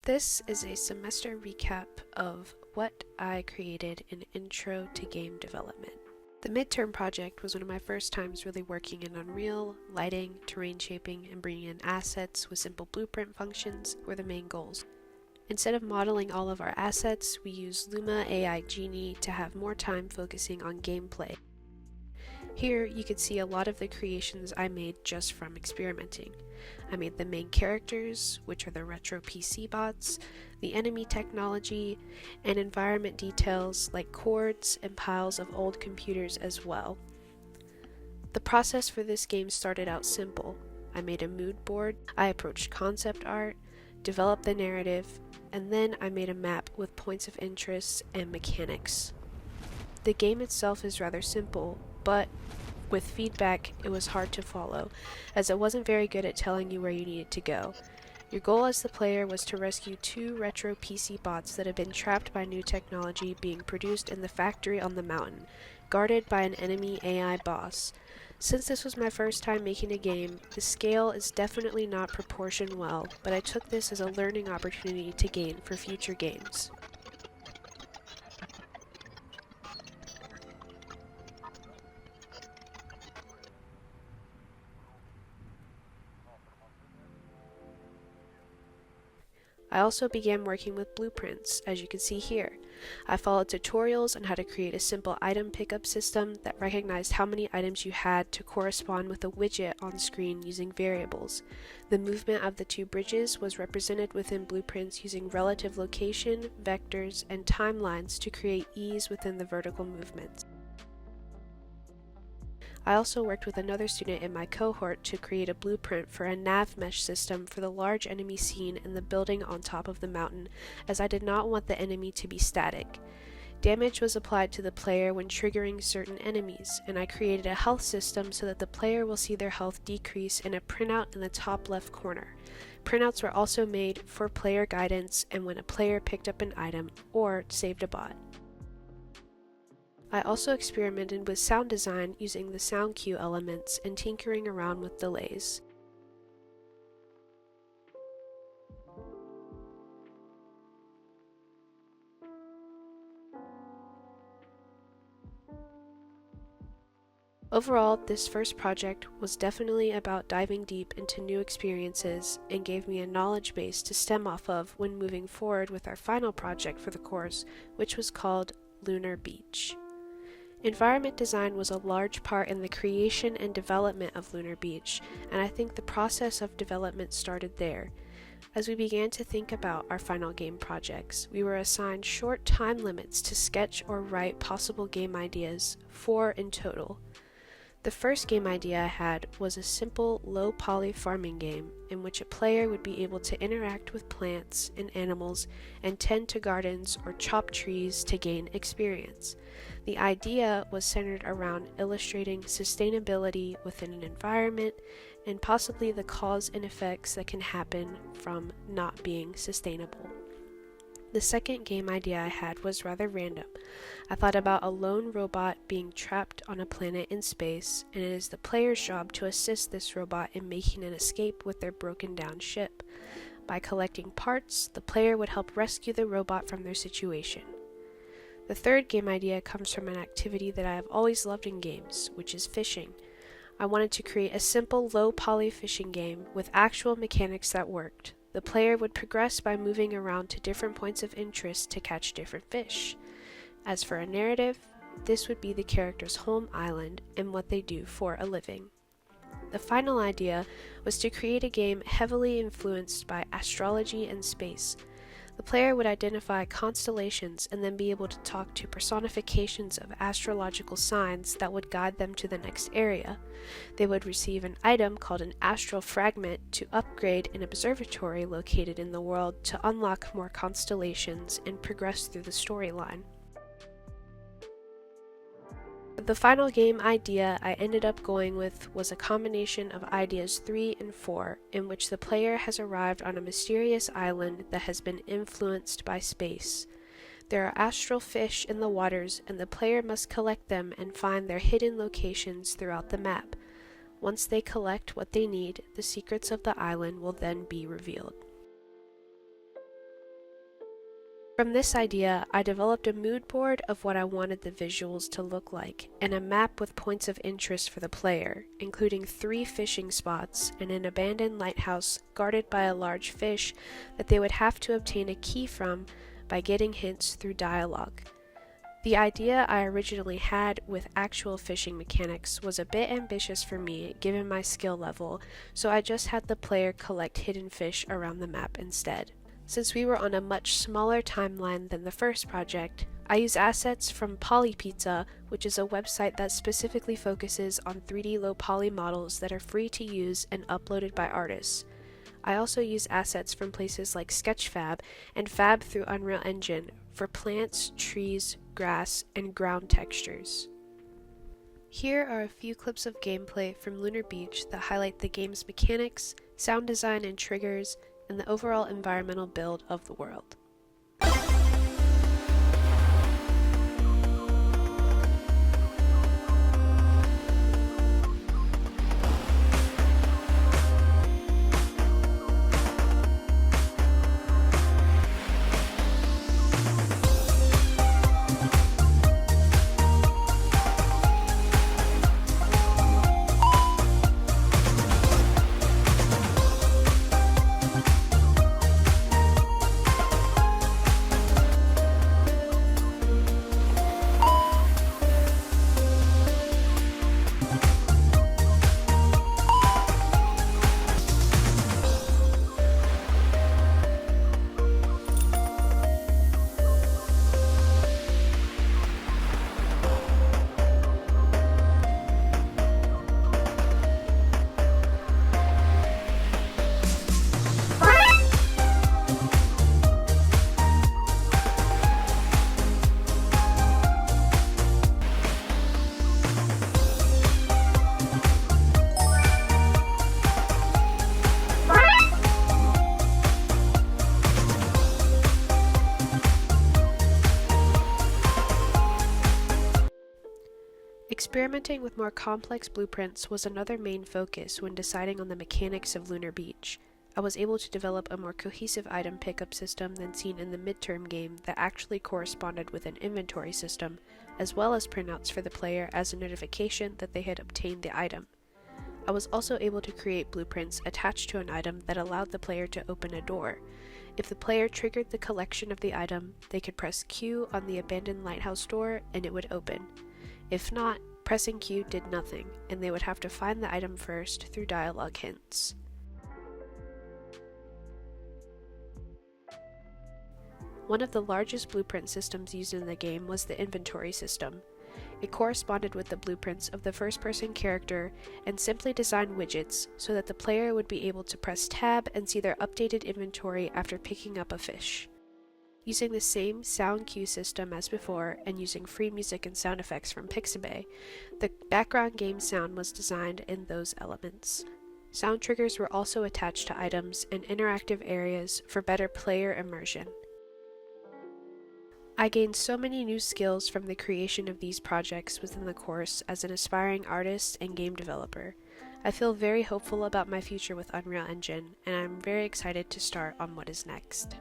This is a semester recap of what I created in Intro to Game Development. The midterm project was one of my first times really working in Unreal. Lighting, terrain shaping, and bringing in assets with simple blueprint functions were the main goals. Instead of modeling all of our assets, we used Luma AI Genie to have more time focusing on gameplay. Here you could see a lot of the creations I made just from experimenting. I made the main characters, which are the retro PC bots, the enemy technology, and environment details like cords and piles of old computers as well. The process for this game started out simple. I made a mood board, I approached concept art, developed the narrative, and then I made a map with points of interest and mechanics. The game itself is rather simple, but with feedback, it was hard to follow, as it wasn't very good at telling you where you needed to go. Your goal as the player was to rescue 2 retro PC bots that had been trapped by new technology being produced in the factory on the mountain, guarded by an enemy AI boss. Since this was my first time making a game, the scale is definitely not proportioned well, but I took this as a learning opportunity to gain for future games. I also began working with blueprints, as you can see here. I followed tutorials on how to create a simple item pickup system that recognized how many items you had to correspond with a widget on screen using variables. The movement of the 2 bridges was represented within blueprints using relative location, vectors, and timelines to create ease within the vertical movements. I also worked with another student in my cohort to create a blueprint for a nav mesh system for the large enemy scene in the building on top of the mountain, as I did not want the enemy to be static. Damage was applied to the player when triggering certain enemies, and I created a health system so that the player will see their health decrease in a printout in the top left corner. Printouts were also made for player guidance and when a player picked up an item or saved a bot. I also experimented with sound design using the sound cue elements and tinkering around with delays. Overall, this first project was definitely about diving deep into new experiences and gave me a knowledge base to stem off of when moving forward with our final project for the course, which was called Lunar Beach. Environment design was a large part in the creation and development of Lunar Beach, and I think the process of development started there. As we began to think about our final game projects, we were assigned short time limits to sketch or write possible game ideas, 4 in total. The first game idea I had was a simple, low-poly farming game in which a player would be able to interact with plants and animals and tend to gardens or chop trees to gain experience. The idea was centered around illustrating sustainability within an environment and possibly the cause and effects that can happen from not being sustainable. The second game idea I had was rather random. I thought about a lone robot being trapped on a planet in space, and it is the player's job to assist this robot in making an escape with their broken down ship. By collecting parts, the player would help rescue the robot from their situation. The third game idea comes from an activity that I have always loved in games, which is fishing. I wanted to create a simple low-poly fishing game with actual mechanics that worked. The player would progress by moving around to different points of interest to catch different fish. As for a narrative, this would be the character's home island and what they do for a living. The final idea was to create a game heavily influenced by astrology and space. The player would identify constellations and then be able to talk to personifications of astrological signs that would guide them to the next area. They would receive an item called an astral fragment to upgrade an observatory located in the world to unlock more constellations and progress through the storyline. The final game idea I ended up going with was a combination of ideas 3 and 4, in which the player has arrived on a mysterious island that has been influenced by space. There are astral fish in the waters, and the player must collect them and find their hidden locations throughout the map. Once they collect what they need, the secrets of the island will then be revealed. From this idea, I developed a mood board of what I wanted the visuals to look like, and a map with points of interest for the player, including 3 fishing spots and an abandoned lighthouse guarded by a large fish that they would have to obtain a key from by getting hints through dialogue. The idea I originally had with actual fishing mechanics was a bit ambitious for me given my skill level, so I just had the player collect hidden fish around the map instead. Since we were on a much smaller timeline than the first project, I use assets from Polypizza, which is a website that specifically focuses on 3D low poly models that are free to use and uploaded by artists. I also use assets from places like Sketchfab and Fab through Unreal Engine for plants, trees, grass, and ground textures. Here are a few clips of gameplay from Lunar Beach that highlight the game's mechanics, sound design and triggers, and the overall environmental build of the world. Experimenting with more complex blueprints was another main focus when deciding on the mechanics of Lunar Beach. I was able to develop a more cohesive item pickup system than seen in the midterm game that actually corresponded with an inventory system, as well as printouts for the player as a notification that they had obtained the item. I was also able to create blueprints attached to an item that allowed the player to open a door. If the player triggered the collection of the item, they could press Q on the abandoned lighthouse door and it would open. If not, pressing Q did nothing, and they would have to find the item first through dialogue hints. One of the largest blueprint systems used in the game was the inventory system. It corresponded with the blueprints of the first-person character and simply designed widgets so that the player would be able to press tab and see their updated inventory after picking up a fish. Using the same sound cue system as before and using free music and sound effects from Pixabay, the background game sound was designed in those elements. Sound triggers were also attached to items and interactive areas for better player immersion. I gained so many new skills from the creation of these projects within the course as an aspiring artist and game developer. I feel very hopeful about my future with Unreal Engine, and I'm very excited to start on what is next.